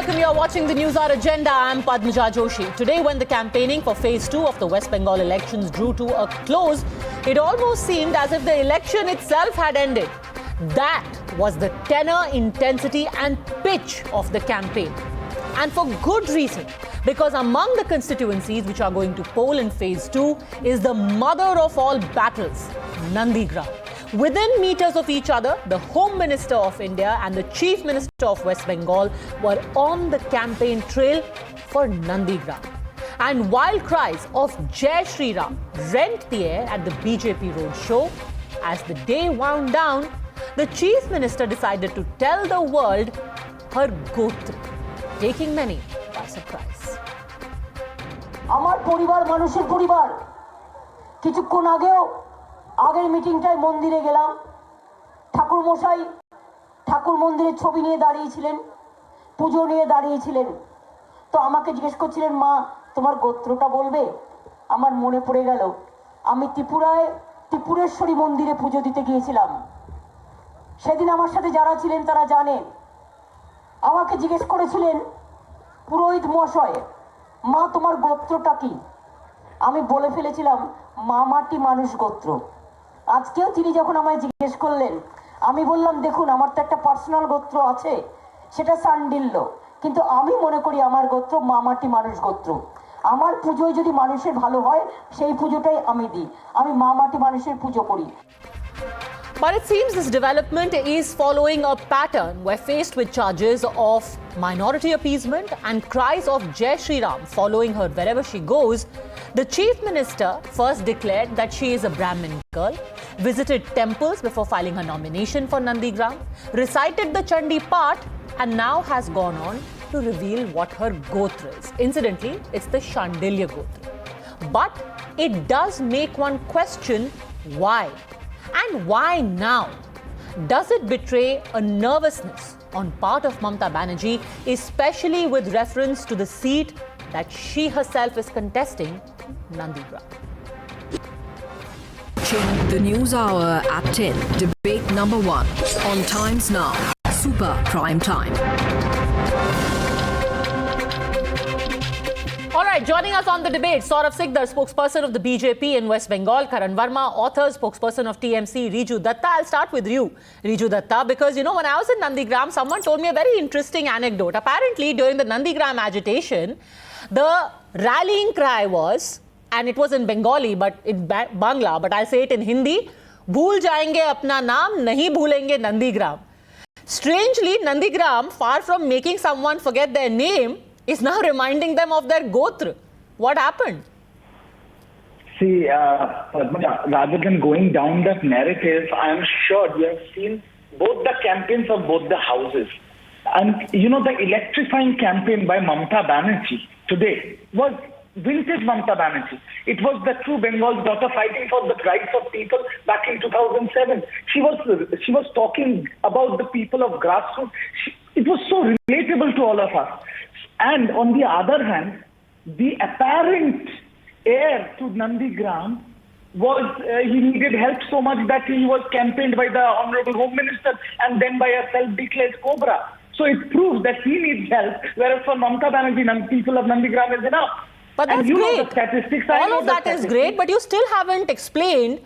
welcome. You are watching the News Hour Agenda. I am Padmaja Joshi. Today, when the campaigning for phase 2 of the West Bengal elections drew to a close, it almost seemed as if the election itself had ended. That was the tenor, intensity and pitch of the campaign. And for good reason, because among the constituencies which are going to poll in phase 2 is the mother of all battles, Nandigram. Within meters of each other, the Home Minister of India and the Chief Minister of West Bengal were on the campaign trail for Nandigram. And wild cries of Jai Shri Ram rent the air at the BJP roadshow. As the day wound down, the Chief Minister decided to tell the world her gotra, taking many by surprise. আমার পরিবার মানুষের পরিবার কিছুক্ষণ আগেও আগের মিটিংটায় মন্দিরে গেলাম ঠাকুর মশাই ঠাকুর মন্দিরের ছবি নিয়ে দাঁড়িয়েছিলেন পূজো নিয়ে দাঁড়িয়েছিলেন তো আমাকে জিজ্ঞেস করছিলেন মা তোমার গোত্রটা বলবে আমার মনে পড়ে গেল আমি ত্রিপুরেশ্বরী মন্দিরে পূজো দিতে গিয়েছিলাম সেদিন আমার সাথে যারা ছিলেন তারা জানেন আমাকে জিজ্ঞেস করেছিলেন পুরোহিত মশাই মা তোমার গোত্রটা কি আমি বলে ফেলেছিলাম মামাটি মানুষ গোত্র আজকেও তিনি যখন আমায় জিজ্ঞেস করলেন আমি বললাম দেখুন আমার তো একটা পার্সোনাল গোত্র আছে সেটা সান্ডিল্য কিন্তু আমি মনে করি আমার গোত্র মামাটি মানুষ গোত্র আমার পূজোয় যদি মানুষের ভালো হয় সেই পূজোটাই আমি দিই আমি মামাটি মানুষের পূজো করি. But it seems this development is following a pattern where faced with charges of minority appeasement and cries of Jai Shri Ram following her wherever she goes, the Chief Minister first declared that she is a Brahmin girl, visited temples before filing her nomination for Nandigram, recited the Chandi Path and now has gone on to reveal what her gotra is. Incidentally, it's the Shandilya gotra. But it does make one question why. And why now? Does it betray a nervousness on part of Mamata Banerjee, especially with reference to the seat that she herself is contesting, Nandigram? The News Hour at 10. Debate number 1 on Times Now. Super Prime Time. All right, joining us on the debate, Saurav Sikdar, spokesperson of the BJP in West Bengal, Karan Verma, author, spokesperson of TMC, Riju Datta. I'll start with you, Riju Datta, because, you know, when I was in Nandigram, someone told me a very interesting anecdote. Apparently, during the Nandigram agitation, the rallying cry was, and it was in Bengali, but in Bangla, but I'll say it in Hindi, "Bhool jayenge apna naam, nahi bhulenge Nandigram." Strangely, Nandigram, far from making someone forget their name, is now reminding them of their gotra. What happened? See, rather than going down that narrative, I am sure you have seen both the campaigns of both the houses. And, you know, the electrifying campaign by Mamata Banerjee today was vintage Mamata Banerjee. It was the true Bengal's daughter fighting for the rights of people back in 2007. She was talking about the people of grassroots. It was so relatable to all of us. And on the other hand, the apparent heir to Nandigram was he needed help so much that he was campaigned by the Honorable Home Minister and then by a self-declared Cobra. So it proves that he needs help, whereas for Mamata Banerjee, people of Nandigram is enough. But that's you great. Know the statistics. All of that is great, but you still haven't explained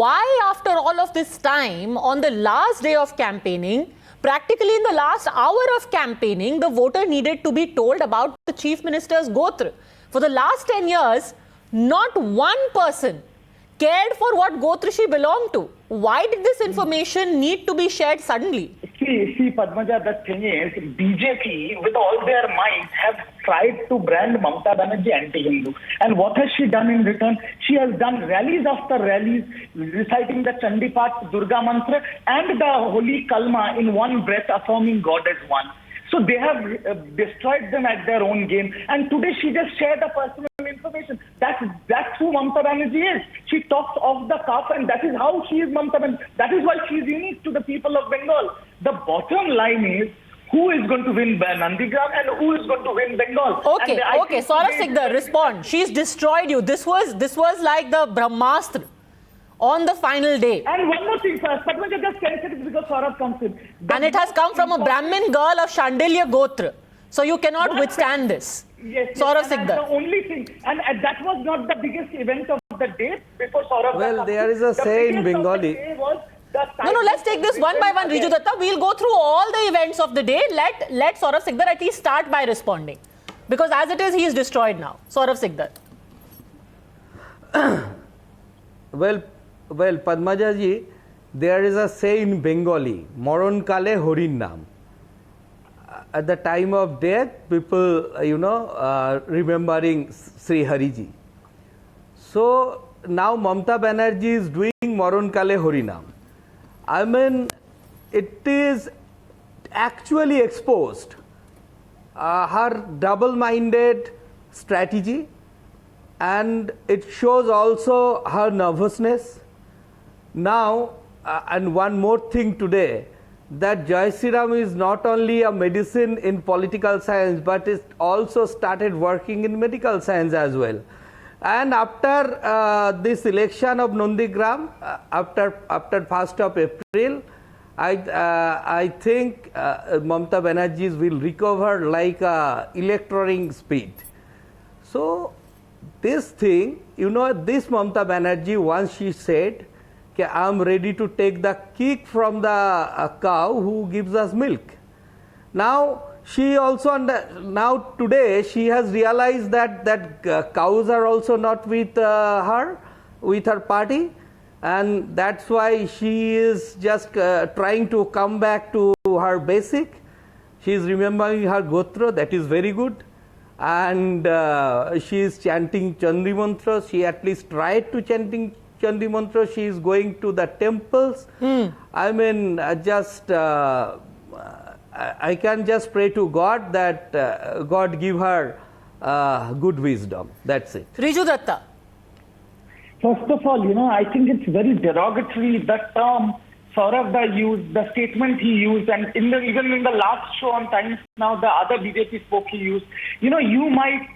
why, after all of this time, on the last day of campaigning, practically in the last hour of campaigning, the voter needed to be told about the Chief Minister's gotra. For the last 10 years, not one person cared for what gotra she belonged to. Why did this information need to be shared suddenly? See, Padmaja, the thing is, BJP, with all their might, have tried to brand Mamata Banerjee anti-Hindu. And what has she done in return? She has done rallies after rallies, reciting the Chandi Path, Durga Mantra, and the Holy Kalma in one breath, affirming God as one. So they have destroyed them at their own game. And today she just shared a personal information. That's who Mamata Banerjee is. She talks off the cuff, and that is how she is Mamata Banerjee. That is why she is unique to the people of Bengal. The bottom line is, who is going to win Nandigram and who is going to win Bengal? Okay, Saurav Sikdar, respond. She's destroyed you. This was like the Brahmastra on the final day. And one more thing, Padmaja, just sensitive because Saurav comes in. And it has come from a Brahmin girl of Shandilya Gotra. So you cannot withstand this. Yes, Saurav and Sikdar. the only thing, and that was not the biggest event of the day before Saurav. Well, there is a say in Bengali. No, let's take this one by one, Riju Datta. We'll go through all the events of the day. Let Saurav Sikdar at least start by responding. Because as it is, he is destroyed now. Saurav Sikdar. Well, Padmaja ji, there is a say in Bengali, Moron Kale Horin Nam. At the time of death, people, remembering Sri Hariji. So now Mamata Banerjee is doing Moron Kale Harinam. I mean, it is actually exposed her double-minded strategy, and it shows also her nervousness. Now, and one more thing today, that Jai Shri Ram is not only a medicine in political science, but it also started working in medical science as well. And after this election of Nandigram, after 1st of April, I think Mamata Banerjee will recover like electroring speed. So this thing, this Mamata Banerjee, once she said, I am ready to take the kick from the cow who gives us milk. Now she also now today she has realized that cows are also not with her party, and that's why she is just trying to come back to her basic. She is remembering her gotra. That is very good, and she is chanting Chandri Mantra. She at least tried to chanting Chandi Mantra. She is going to the temples. I mean, I can just pray to God that God give her good wisdom. That's it. Riju Datta. First of all, I think it's very derogatory, the term Saurav used, the statement he used, and even in the last show on Times Now, the other BJP spoke he used. You might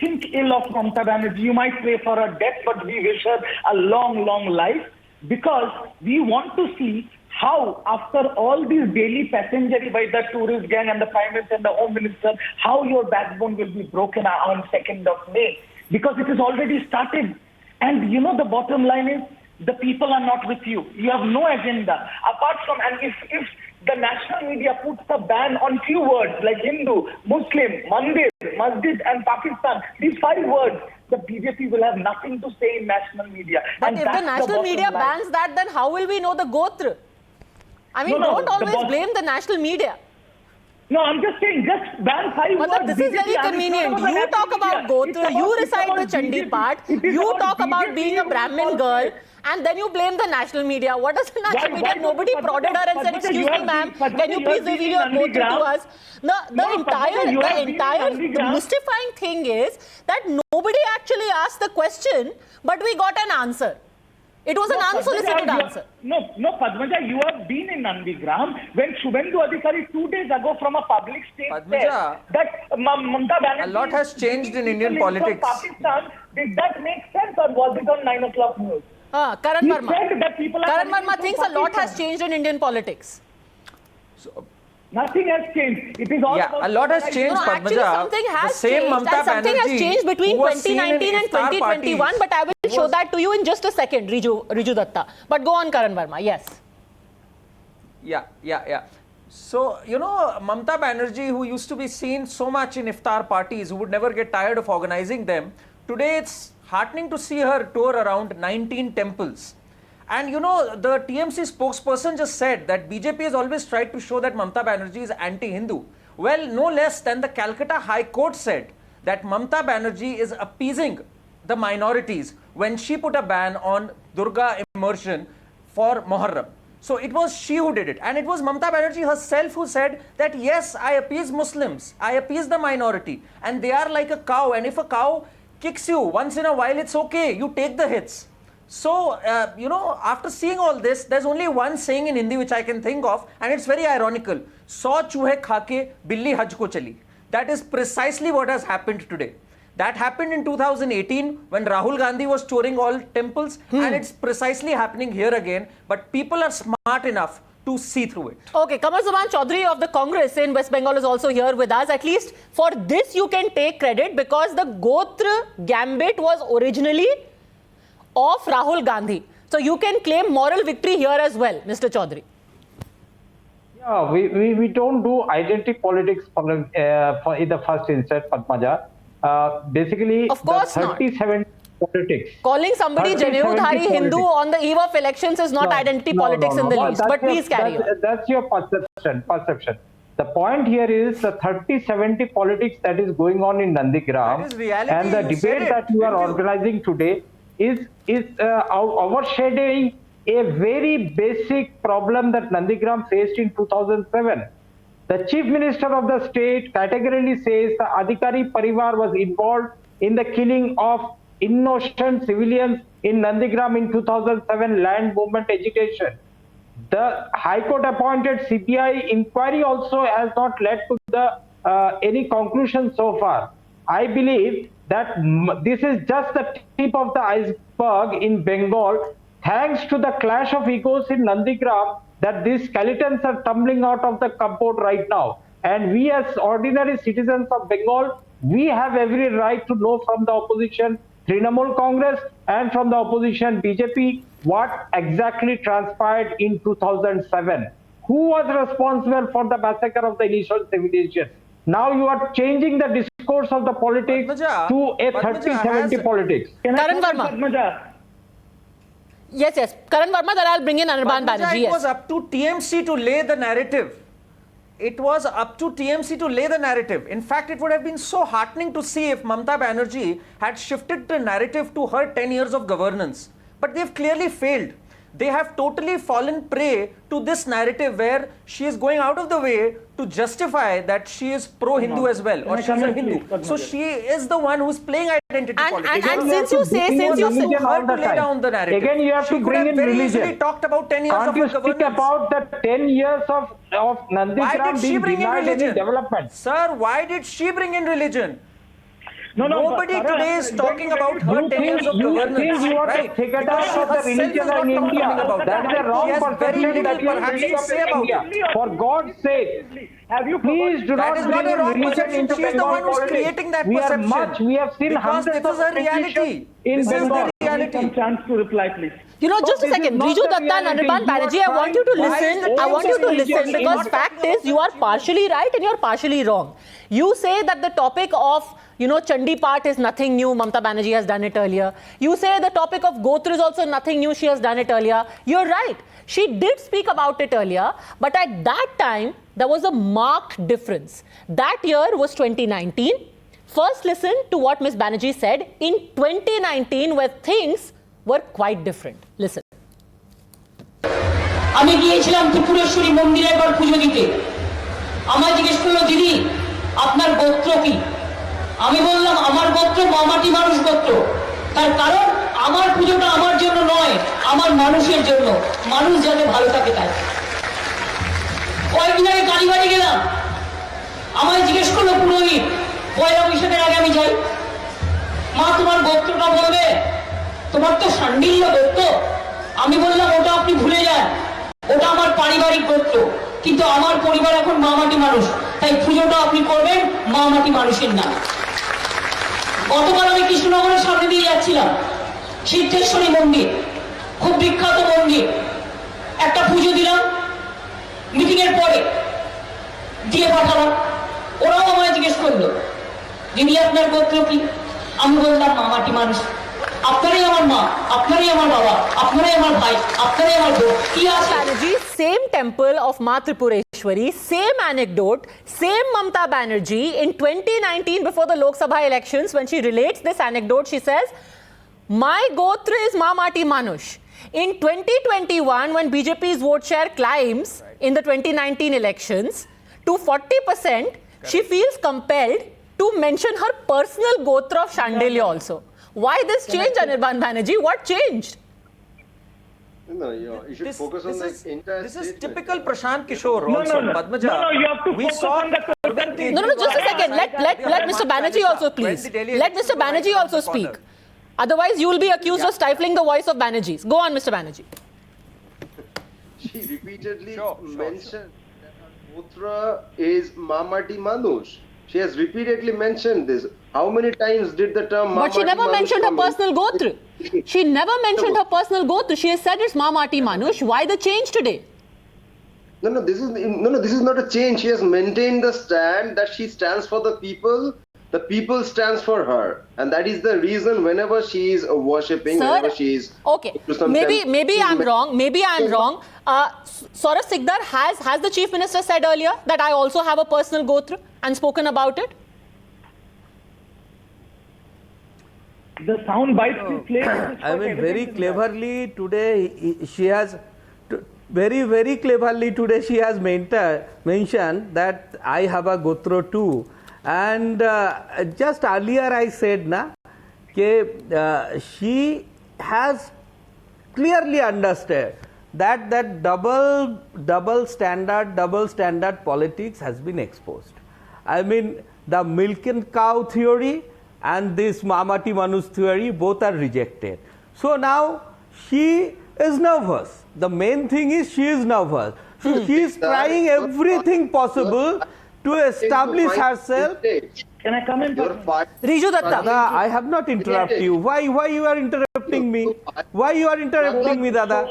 think ill of Mamata Banerjee, you might pray for her death, but we wish her a long, long life, because we want to see how, after all these daily passengery by the tourist gang and the Prime Minister and the Home Minister, how your backbone will be broken on 2nd of May, because it has already started. And the bottom line is, the people are not with you. You have no agenda. Apart from, and if the national media puts a ban on few words like Hindu, Muslim, Mandir, Masjid and Pakistan, these 5 words, the BJP will have nothing to say in national media. But and if the national media bans that, then how will we know the Gotra? I mean, don't always blame the national media. No, I'm just saying, just ban 5 words. This is very convenient. You talk about Gotra, you recite the Chandi part, you talk about being a Brahmin girl, and then you blame the national media. What does the national media? Nobody prodded her and said, excuse me ma'am, can you please reveal your Gotra to us? The entire mystifying thing is that nobody actually asked the question, but we got an answer. It was an unsolicited answer. No, Padmaja, you have been in Nandigram when Shubhendu Adhikari 2 days ago from a public stage said that Mamata Banerjee... A lot has changed in Indian politics. Pakistan, did that make sense, or was it on 9 o'clock news? Karan Verma. Karan Verma thinks a lot has changed in Indian politics. Nothing has changed. It is all about... a lot has changed, Padmaja. Actually, something has changed. And something has changed between 2019 and 2021. But I will show that to you in just a second, Riju Datta. But go on, Karan Verma. Yes. Yeah. So, Mamata Banerjee, who used to be seen so much in iftar parties, who would never get tired of organizing them, today it's heartening to see her tour around 19 temples. And the TMC spokesperson just said that BJP has always tried to show that Mamata Banerjee is anti-Hindu. Well, no less than the Calcutta High Court said that Mamata Banerjee is appeasing the minorities when she put a ban on Durga immersion for Muharram. So it was she who did it. And it was Mamata Banerjee herself who said that, yes, I appease Muslims, I appease the minority, and they are like a cow. And if a cow kicks you once in a while, it's okay, you take the hits. So, after seeing all this, there's only one saying in Hindi which I can think of, and it's very ironical. 100 चूहे खाके बिल्ली हज को चली. That is precisely what has happened today. That happened in 2018 when Rahul Gandhi was touring all temples, and it's precisely happening here again. But people are smart enough to see through it. Okay, Qamar Zaman Chaudhary of the Congress in West Bengal is also here with us. At least for this you can take credit because the Gotra gambit was originally of Rahul Gandhi. So you can claim moral victory here as well, Mr. Chaudhary. Yeah, we don't do identity politics for in the first instance, Padmaja. Basically, Of course the not. 37 politics. Calling somebody 30, Janayudhari 70 Hindu politics. on the eve of elections is not identity politics in the least. But please carry on. That's your perception. The point here is the 30-70 politics that is going on in Nandigram, That is reality, and the you said debate it, that you are didn't you? organizing today is overshadowing a very basic problem that Nandigram faced in 2007. The Chief Minister of the state categorically says the Adhikari Parivar was involved in the killing of innocent civilians in Nandigram in 2007 land movement agitation. The High Court appointed CBI inquiry also has not led to the any conclusion so far. I believe that this is just the tip of the iceberg in Bengal, thanks to the clash of egos in Nandigram, that these skeletons are tumbling out of the cupboard right now. And we as ordinary citizens of Bengal, we have every right to know from the opposition, Trinamool Congress, and from the opposition BJP, what exactly transpired in 2007. Who was responsible for the massacre of the initial civilians? Now you are changing the discourse of the politics Padmaja, to a Padmaja 30-70 has- politics. Can I Karan come in, Verma. Padmaja? Yes. Karan Verma, then I'll bring in Anirban Padmaja, Banerjee. it was Yes. up to TMC to lay the narrative. It was up to TMC to lay the narrative. In fact, it would have been so heartening to see if Mamata Banerjee had shifted the narrative to her 10 years of governance. But they've clearly failed. They have totally fallen prey to this narrative where she is going out of the way to justify that she is pro-Hindu as well, or Can I she's come a in, Hindu. please, Padmaja? So she is the one who's playing identity politics. And since you say, Bring in religion her all to the lay time. down the narrative. Again, you have She to could bring have in very religion. easily talked about 10 years Can't of you her speak governance. about the 10 years of Why Nandigram did she being bring in denied any religion? development? Sir, why did she bring in religion? No, Nobody Karan, today is don't talking forget about it. her You 10 years of think governance, you are right? the figure Because of the herself is religion not in India. talking about That is a wrong She has very perception little that you are perhaps building to up say in about India. it. For God's sake, Have you please do That not is bring not a in wrong religion perception. into She is the Bengal one who's politics. creating that We perception. we have seen Because hundreds this is of a reality. petitions in This is the Bengal. reality. some chance to reply, please? You know, just a this is second. not Riju the Datta and reality. Anirban You are Banerjee, I want you to trying- listen. Why is I want you to religion listen because not fact talking is about you are Jesus? partially right and you're partially wrong. You say that the topic of, Chandi Path is nothing new. Mamata Banerjee has done it earlier. You say the topic of Gotra is also nothing new. She has done it earlier. You're right. She did speak about it earlier, but at that time, there was a marked difference. That year was 2019. First, listen to what Ms. Banerjee said in 2019, where things were quite different. Listen. আমি গিয়েছিলাম ত্রিপুরেশ্বরী মন্দিরে একবার পুজো দিতে। আমায় জিজ্ঞেস করলো, দিদি আপনার গোত্র কি? আমি বললাম আমার গোত্র মামাটি মানুষ গোত্র। তার কারণ আমার পুজোটা আমার জন্য নয়, আমার মানুষের জন্য, মানুষ যাতে ভালো থাকে তাই। কয়েকদিন আগে কালীবাড়ি গেলাম, আমায় জিজ্ঞেস করলো পুরোহিত, পয়লা বৈশাখের আগে আমি যাই, মা তোমার গোত্রটা বলবে? তোমার তো শান্ডিল্য গোত্র। আমি বললাম ওটা আপনি ভুলে যান, ওটা আমার পারিবারিক গোত্র, কিন্তু আমার পরিবার এখন মামাটি মানুষ, তাই পুজোটা আপনি করবেন মামাটি মানুষের নাম। গতবার আমি কৃষ্ণনগরের সামনে দিয়ে যাচ্ছিলাম, সিদ্ধেশ্বরী মন্দির, খুব বিখ্যাত মন্দির, একটা পুজো দিলাম, মিটিং এর পরে দিয়ে পাঠালাম। ওরাও আমায় জিজ্ঞেস করলো, দিদি আপনার গোত্র কি? আমি বললাম মামাটি মানুষ। আপনারই আমার মা, আপনারই আমার বাবা, আপনারই আমার ভাই, আপনারই আমার বোন। কি আছে? Banerjee, same temple of Ma Tripureshwari, same anecdote, same Mamata Banerjee in 2019 before the Lok Sabha elections. When she relates this anecdote, she says, my gotra is Mamati Manush. In 2021, when BJP's vote share climbs in the 2019 elections to 40%, she feels compelled to mention her personal gotra of Shandilya also. Why this change, Anirban Banerjee? What changed? No, you should focus on the entire This is statement. typical Prashant Kishore No, also, no. Padmaja. No, you have to we focus saw on the Arvind content. No, just a Kejriwal second. Let Mr. Banerjee also please. Let Mr. Banerjee also speak. Otherwise, you will be accused of stifling the voice of Banerjee's. Go on, Mr. Banerjee. she repeatedly Sure. mentioned that her putra is Mamati Manush. She has repeatedly mentioned this. How many times did the term But she Mamati never Manush mentioned her come in? personal Gotra. She never mentioned her personal Gotra. She has said it's Mamati Manush. Why the change today? No, this is not a change. She has maintained the stand that she stands for the people. The people stands for her, and that is the reason whenever she is worshipping, Sir, whenever she is okay. to some Maybe she's I'm wrong. Maybe I'm wrong. Saurav Sikdar, has the Chief Minister said earlier that I also have a personal Gotra and spoken about it? The sound bites we played. I mean, very cleverly today she has, very cleverly today she has mentioned that I have a Gotra too. And just earlier I said she has clearly understood that double standard politics has been exposed. I mean, the milk and cow theory and this Mamati Manush theory both are rejected. So now she is nervous. The main thing is she is nervous. So she is trying everything possible to establish herself. Can I come in? Riju Datta. Dada, I have not interrupted you. Why you are interrupting me? Why you are interrupting me, Dada?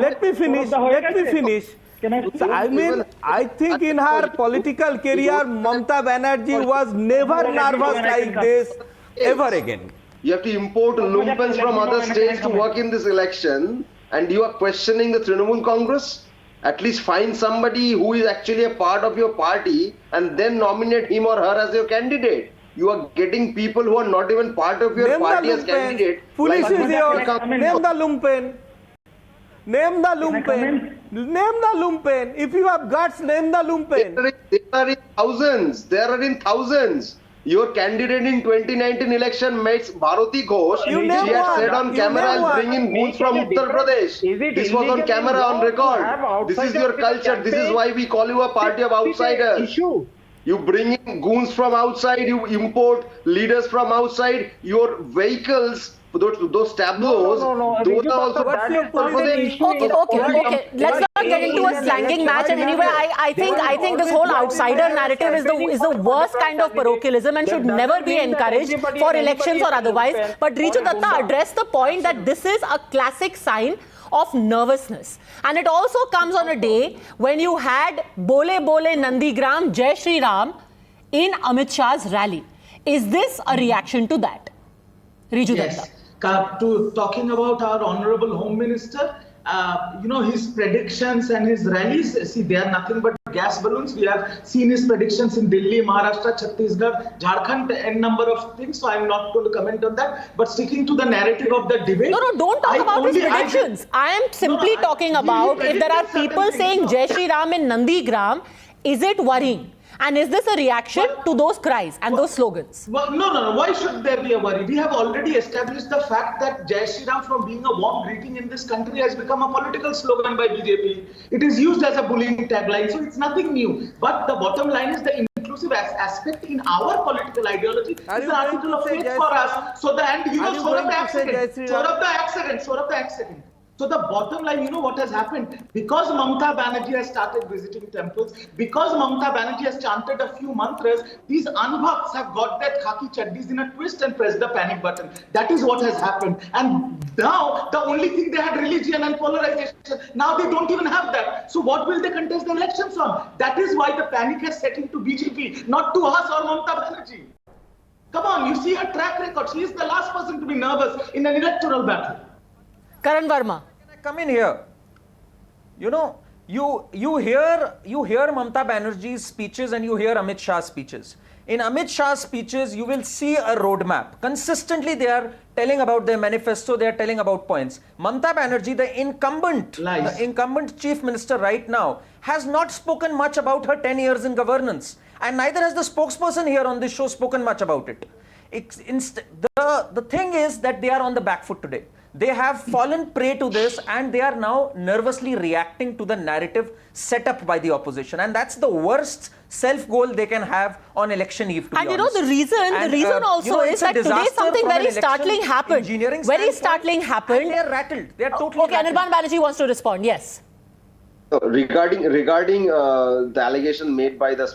Let me finish. So, I mean, I think in her political career, Mamata Banerjee was never nervous like this ever again. You have to import lumpens from other states to work in this election, and you are questioning the Trinamool Congress? At least find somebody who is actually a part of your party and then nominate him or her as your candidate. You are getting people who are not even part of your party as candidate. Police is here. Lumpen. Name the lumpen. Name the lumpen. Name the lumpen. If you have guts, name the lumpen. There are in thousands. There are in thousands. Your candidate in 2019 election mates Bharati Ghosh. You She name had one. said on You camera, name I'll one. bring in goons from Uttar Pradesh. This was on camera on record. This is your culture. This is why we call you a party of outsiders. You bring in goons from outside, you import leaders from outside, your vehicles, those tableaus, those are also What's your position? Okay. Let's not get into a slanging match. And anyway, I think this whole outsider narrative is the worst kind of parochialism and should never be encouraged for elections or otherwise. But Riju Datta addressed the point that this is a classic sign of nervousness. And it also comes on a day when you had Bole Bole Nandigram Jai Shri Ram in Amit Shah's rally. Is this a reaction to that? Riju Datta. To talking about our Honorable Home Minister, his predictions and his rallies, see, they are nothing but gas balloons. We have seen his predictions in Delhi, Maharashtra, Chhattisgarh, Jharkhand, and number of things. So I'm not going to comment on that. But sticking to the narrative of the debate. No, don't talk about his predictions. I am simply talking about if there are people saying Jai Shri Ram in Nandigram, is it worrying? And is this a reaction to those cries and those slogans? Well, no. Why should there be a worry? We have already established the fact that Jai Shri Ram, from being a warm greeting in this country, has become a political slogan by BJP. It is used as a bullying tagline, so it's nothing new. But the bottom line is the inclusive aspect in our political ideology is an article of faith for us. So the and sort of the accident. So the bottom line, what has happened? Because Mamata Banerjee has started visiting temples, because Mamata Banerjee has chanted a few mantras, these anbhakts have got their khaki chaddis in a twist and pressed the panic button. That is what has happened. And now, the only thing they had religion and polarization. Now they don't even have that. So what will they contest the elections on? That is why the panic has set into BJP, not to us or Mamata Banerjee. Come on, you see her track record. She is the last person to be nervous in an electoral battle. Karan Verma. Can I come in here? You hear Mamata Banerjee's speeches and you hear Amit Shah's speeches. In Amit Shah's speeches, you will see a roadmap. Consistently, they are telling about their manifesto, they are telling about points. Mamata Banerjee, the incumbent chief minister right now, has not spoken much about her 10 years in governance. And neither has the spokesperson here on this show spoken much about it. The thing is that they are on the back foot today. They have fallen prey to this and they are now nervously reacting to the narrative set up by the opposition. And that's the worst self-goal they can have on election eve, to be honest. The reason also is that today something very startling happened. Very startling happened. And they are rattled. They are totally rattled. Anirban Banerjee wants to respond. Yes. Regarding the allegation made by the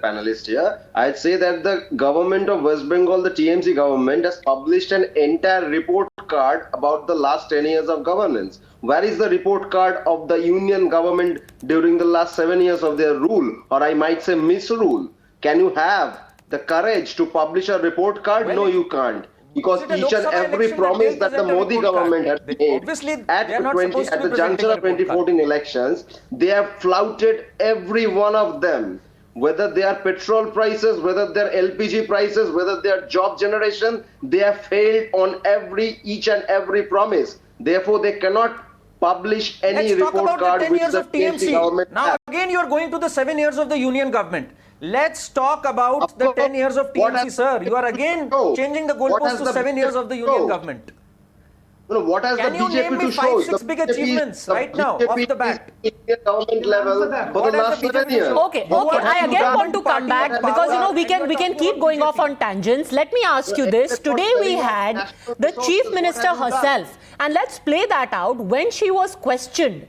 panelist here, I'd say that the government of West Bengal, the TMC government, has published an entire report card about the last 10 years of governance. Where is the report card of the union government during the last 7 years of their rule, or I might say misrule? Can you have the courage to publish a report card? Well, no, you can't. Because is it a each and Lok Sabha every election promise that that the they'll present a Modi report card? government has made Obviously, at they are not supposed to be the juncture presenting a of report card. 2014 elections, they have flouted every one of them. Whether they are petrol prices, whether they are LPG prices, whether they are job generation, they have failed on each and every promise. Therefore, they cannot publish any Let's talk report about the card 10 which years the of TMC TMC. government Now has. again you are going to the 7 years of the union government. Let's talk about the 10 years of TMC, sir. You are again changing the goalpost to 7 years of the union government. No, what has Can the you BJP name me to 5, show? 6 big achievements right now, off the bat? Indian government level for What the has last the 7 BJP years. shown? Okay, I again want to come back because we can keep going off on tangents. Let me ask you this. Today we had the chief minister herself, and let's play that out when she was questioned,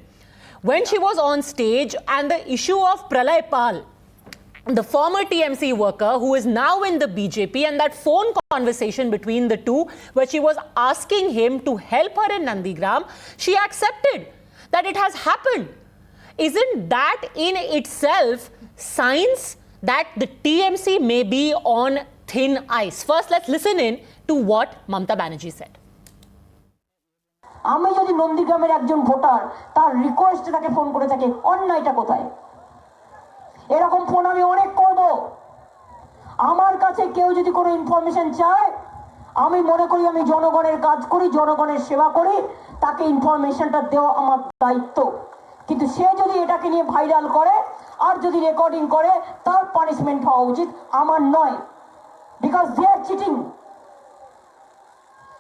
when she was on stage, and the issue of Pralay Pal, the former TMC worker who is now in the BJP, and that phone conversation between the two where she was asking him to help her in Nandigram, she accepted that it has happened. Isn't that in itself signs that the TMC may be on thin ice? First, let's listen in to what Mamata Banerjee said. আমি যদি নন্দীগ্রামের একজন voter তার রিকোয়েস্টে তাকে phone করে থাকি, অন্যায়টা কোথায়? এরকম ফোন আমি অনেক করব। আমার কাছে কেউ যদি কোনো ইনফরমেশন চায়, আমি মনে করি আমি জনগণের কাজ করি, জনগণের সেবা করি, তাকে ইনফরমেশনটা দেওয়া আমার দায়িত্ব। কিন্তু সে যদি এটাকে নিয়ে ভাইরাল করে আর যদি রেকর্ডিং করে, তার পানিশমেন্ট হওয়া উচিত, আমার নয়। Because they are cheating,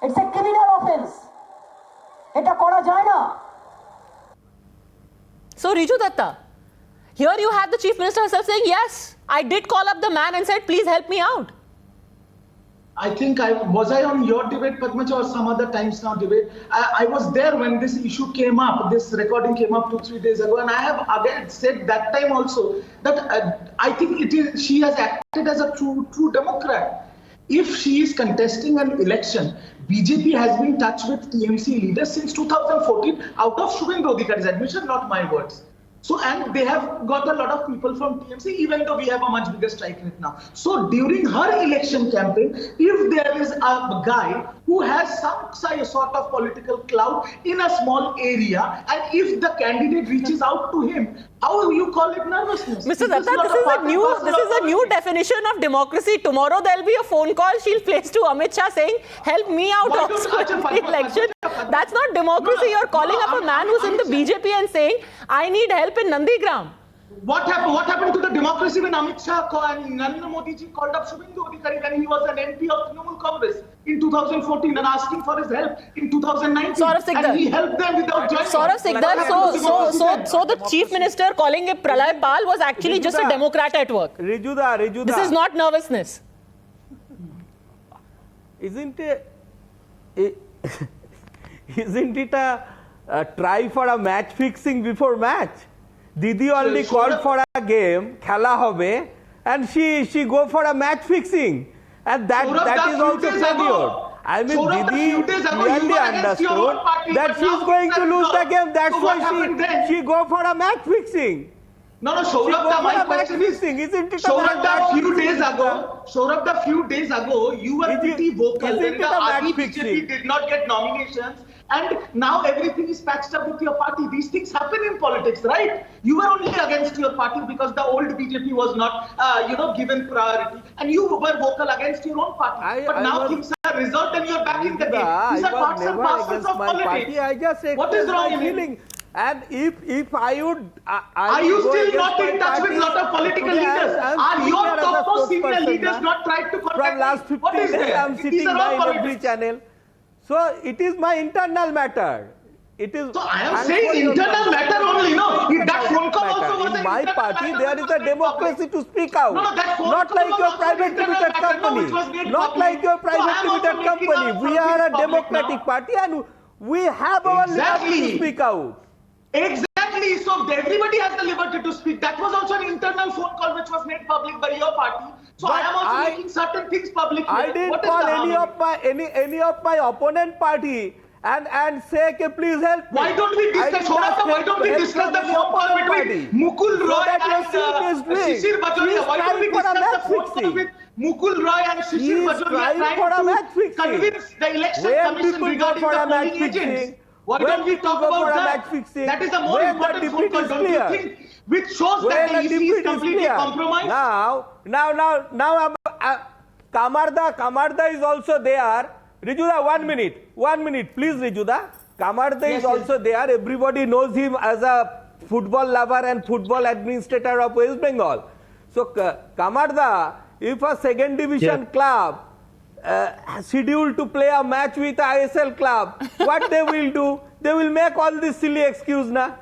it's a criminal offence, এটা করা যায় না। So, Riju Datta, here you had the chief minister herself saying, yes, I did call up the man and said, please help me out. I think I on your debate, Padmaja, or some other Times Now debate. I was there when this issue came up. This recording came up 2-3 days ago, and I have again said that time also that I think she has acted as a true Democrat. If she is contesting an election, BJP has been in touch with TMC leaders since 2014, out of Shubhendu Adhikari's admission, not my words. So, and they have got a lot of people from TMC, even though we have a much bigger strike rate now. So, during her election campaign, if there is a guy who has some sort of political clout in a small area, and if the candidate reaches out to him, how do you call it nervousness? Mr. Datta, this is a new definition of democracy. Tomorrow there'll be a phone call she'll place to Amit Shah saying, help me out also in the election. That's not democracy. You're calling up a man who's in the BJP and saying, I need help in Nandigram. What happened to the democracy when Amit Shah and Narendra Modi ji called up Shubhendu Adhikari when he was an MP of Trinamool Congress in 2014 and asking for his help in 2019? Saurav Sikdar. And he helped them without joining. Saurav Sikdar, so the chief minister calling it Pralay Pal was actually just a Democrat at work. Rijuda. This is not nervousness. Isn't it a try for a match fixing before match? Didi already called for a game, khela hobe, and she go for a match fixing, and that is also failure. I mean, Didi clearly understood that she is going to lose the game. That's why she go for a match fixing. No, Saurabh, my question is, isn't it Saurabh, a few days ago, you were pretty vocal when the BJP did not get nominations, and now everything is patched up with your party. These things happen in politics, right? You were only against your party because the old BJP was not, given priority, and you were vocal against your own party. But now things are resolved and you're back in the game. These are parts and parcels of politics. What is wrong in it? And if I would, are you still not in touch with a lot of political leaders? Are your top senior leaders not tried to contact from last 15 days? I'm sitting by in every channel. So it is my internal matter. It is. So I am saying internal matter only. No, that phone call also was in my party. There is a democracy to speak out. No, that phone not like your private limited company. Not like your private limited company. We are a democratic party and we have our liberty to speak out. Exactly. so everybody has the liberty to speak. That was also an internal phone call which was made public by your party. So But I am also making certain things public. I here. didn't What is call the any harm? of any of my opponent party and say, okay, please help me. Why don't we I discuss? didn't ask Why don't we help discuss from the any phone call opponent between party. Mukul So Roy that and Yasin is doing. Shishir Bajoria? She is Why don't we trying for a discuss the match phone call fixing. with Mukul Roy and She Shishir is Bajoria trying for a match trying to fixing. convince the election Where commission people go regarding for the a match polling agents? fixing? Why When don't we people talk go for about a that? match fixing? That is the more When the important phone defeat call, is don't you clear? think? Which shows When that the the EC is defeat is completely clear. compromised. Now, Kamarda is also there. Rijuda, 1 minute. 1 minute, please, Rijuda. Kamarda Yes, is also yes. there. Everybody knows him as a football lover and football administrator of West Bengal. So, Kamarda, if a second division club scheduled to play a match with ISL club, what they will do? They will make all this silly excuse now.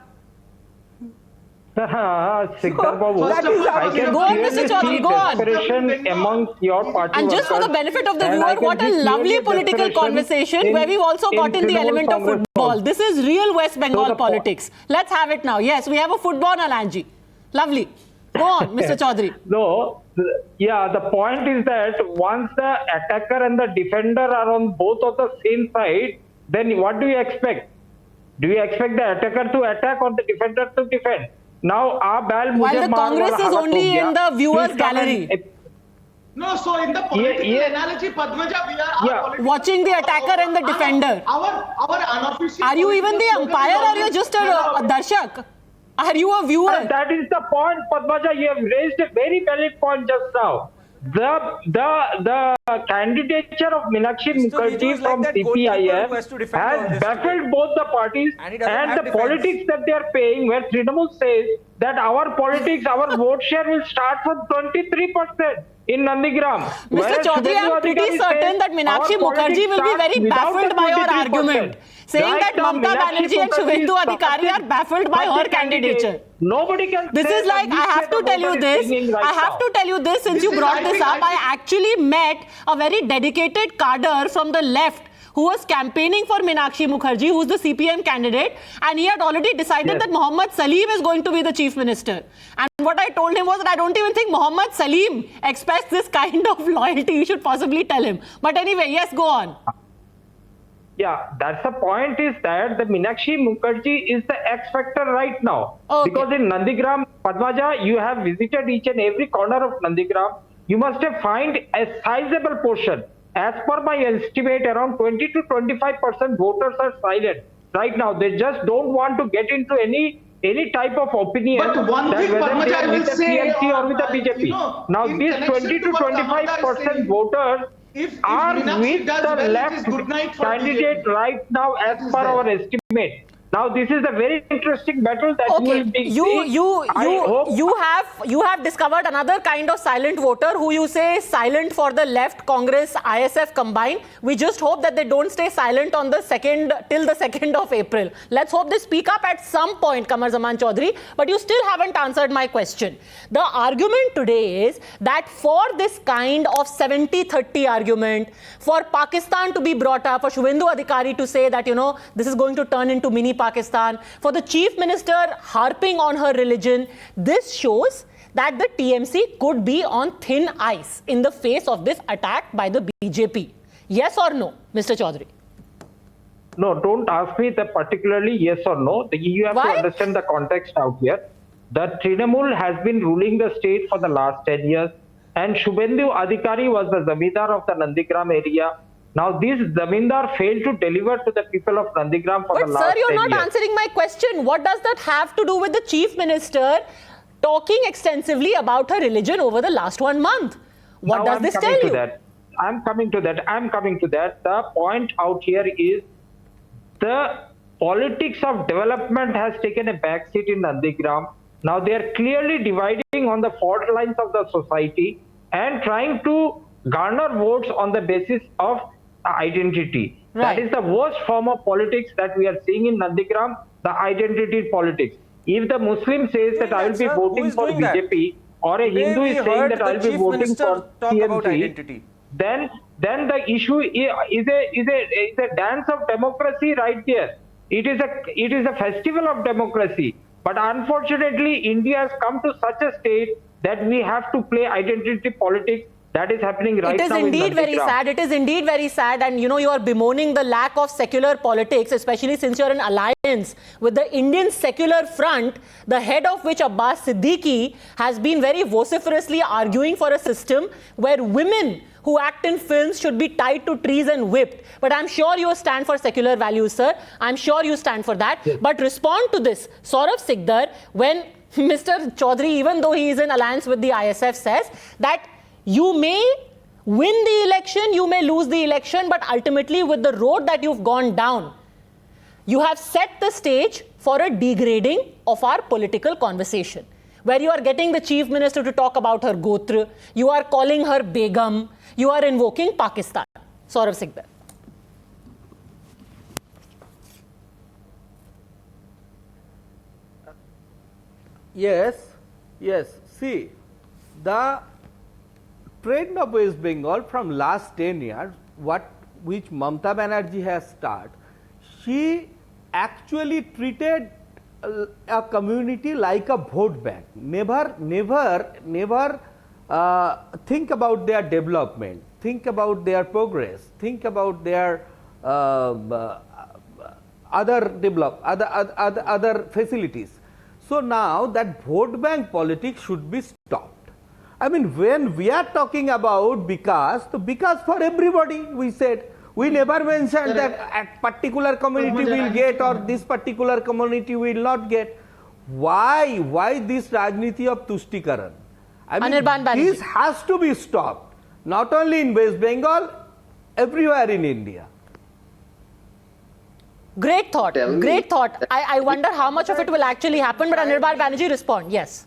Sikdar Babu, that is I can Go on, clearly Mr. Chaudhary, see go on. desperation amongst your party And just for the workers. benefit of the And I viewer, can what a see lovely clearly political desperation conversation where we've also in got in the Trinamool element of Congress football. also. This is real West Bengal the po- politics. Let's have it now. Yes, we have a football Alanji. Lovely. Go on, Mr. Chaudhary. No, the point is that once the attacker and the defender are on both of the same side, then what do you expect? Do you expect the attacker to attack or the defender to defend? Now, While the Congress is only in the viewers' gallery. No, so in the political yeah. analogy, Padmaja, we are Yeah. political- Watching the attacker and the defender. Our unofficial. Are you even the political slogan umpire is or you're always- just a darshak? Are you a viewer? And that is the point, Padmaja. You have raised a very valid point just now. The candidature of Meenakshi Mr. Riju Mukherjee is like from that goalkeeper CPIM who has to defend all has this baffled today. both the parties, And he doesn't and have the defense. politics that they are paying, where Trinamool says that our politics, our vote share will start from 23% in Nandigram. Mr. Whereas Chaudhary, Shubhendu I'm pretty Adhikari certain says that Meenakshi our Mukherjee politics will be starts very without baffled the by your 23%. argument, saying Right that now, Mamta Meenakshi Banerjee and Mukherjee Shubhendu is Adhikari are baffled by her candidature. Nobody can This say is like, that I have which to way the tell you voter is this. thinking right I have now. to tell you this since This you is, brought I this think- up. I I think- actually met a very dedicated cadre from the left who was campaigning for Meenakshi Mukherjee, who's the CPM candidate, and he had already decided Yes. that Mohammad Salim is going to be the chief minister. And what I told him was that I don't even think Mohammad Salim expects this kind of loyalty. You should possibly tell him. But anyway, yes, go on. Yeah, that's the point, is that the Meenakshi Mukherjee is the X factor right now. Okay. Because in Nandigram, Padmaja, you have visited each and every corner of Nandigram. You must have find a sizable portion. As per my estimate, around 20 to 25% voters are silent right now. They just don't want to get into any type of opinion. But one that thing, whether Padmaja, they I are will with the say, TMC or with the BJP. you know, Now, in these connection 20 to to what Kamalda is 25% saying, voters if are Meenakshi with does the well, it is left good night for candidate BJP. right now as That is per there. our estimate. Now, this is a very interesting battle that you Okay, will be seeing. I hope you have discovered another kind of silent voter who you say is silent for the left, Congress, ISF combined. We just hope that they don't stay silent on the till the 2nd of April. Let's hope they speak up at some point, Kamar Zaman Chaudhary. But you still haven't answered my question. The argument today is that for this kind of 70-30 argument, for Pakistan to be brought up, for Shubhendu Adhikari to say that, this is going to turn into mini Pakistan, for the chief minister harping on her religion, this shows that the TMC could be on thin ice in the face of this attack by the BJP. Yes or no, Mr. Chaudhary? No, don't ask me that particularly yes or no. You have Why? to understand the context out here. The Trinamool has been ruling the state for the last 10 years, and Shubhendu Adhikari was the Zamindar of the Nandigram area. Now, this Zamindar failed to deliver to the people of Nandigram for But the last sir, 10 you're years. not answering my question. What does that have to do with the chief minister talking extensively about her religion over the last 1 month? What Now does I'm this coming tell to you? that. I'm coming to that. The point out here is the politics of development has taken a backseat in Nandigram. Now they are clearly dividing on the fault lines of the society and trying to garner votes on the basis of identity. Right. That is the worst form of politics that we are seeing in Nandigram, the identity politics. If the Muslim says that I will be Sir, who voting is for doing that? BJP, or a Today Hindu we is saying heard that the I will be Chief voting Minister for talk about TMC, identity. then the issue is a dance of democracy right there. It is a festival of democracy. But unfortunately, India has come to such a state that we have to play identity politics. That is happening right now. It is indeed very sad. It is indeed very sad. And you are bemoaning the lack of secular politics, especially since you're in alliance with the Indian Secular Front, the head of which, Abbas Siddiqui, has been very vociferously arguing for a system where women who act in films should be tied to trees and whipped. But I'm sure you stand for secular values, sir. I'm sure you stand for that. Yes. But respond to this, Saurav Sikdar, when Mr. Chaudhary, even though he is in alliance with the ISF, says that you may win the election, you may lose the election, but ultimately with the road that you've gone down, you have set the stage for a degrading of our political conversation, where you are getting the chief minister to talk about her Gotra, you are calling her Begum, you are invoking Pakistan. Saurav Sikdar. Yes. See, the trend of West Bengal from last 10 years, which Mamata Banerjee has started, she actually treated a community like a vote bank. Never think about their development, think about their progress, think about their other facilities. So now that vote bank politics should be stopped. I mean, when we are talking about Vikas, so Vikas for everybody, we said. We never mentioned that a particular community will get or this particular community will not get. Why this Rajniti of Tuštikaran? I mean, this has to be stopped. Not only in West Bengal, everywhere in India. Great thought. Great thought. I wonder how much of it will actually happen, but Anirban Banerjee, respond. Yes.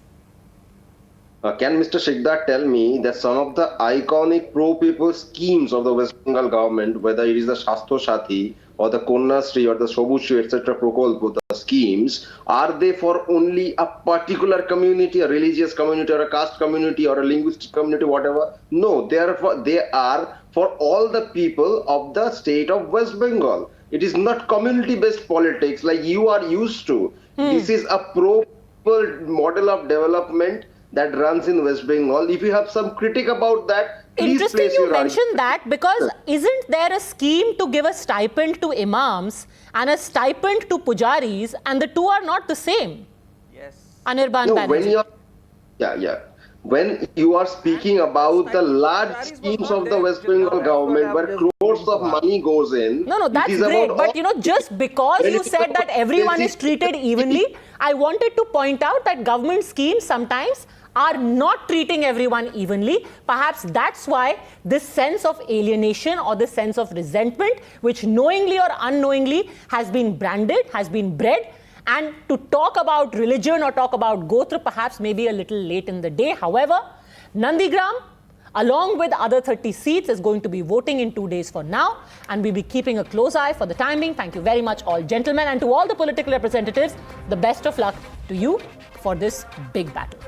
Can Mr. Sikdar tell me that some of the iconic pro-people schemes of the West Bengal government, whether it is the Shastro Sathi or the Konyashree or the Shobuj, etc. Prokolpo, the schemes, are they for only a particular community, a religious community or a caste community or a linguistic community, whatever? No, they are for all the people of the state of West Bengal. It is not community-based politics like you are used to. This is a pro-people model of development that runs in West Bengal. If you have some critique about that, please place your Interesting you mentioned that, because isn't there a scheme to give a stipend to imams and a stipend to pujaris, and the two are not the same? Yes. Anirban Banerjee. When you are speaking about the large schemes of the West Bengal government where crores of money goes in. No, that's great. But just because you said that everyone is treated evenly, I wanted to point out that government schemes sometimes are not treating everyone evenly. Perhaps that's why this sense of alienation or this sense of resentment, which knowingly or unknowingly has been branded, has been bred. And to talk about religion or talk about Gotra perhaps maybe a little late in the day. However, Nandigram, along with other 30 seats, is going to be voting in 2 days from now. And we'll be keeping a close eye for the time being. Thank you very much, all gentlemen. And to all the political representatives, the best of luck to you for this big battle.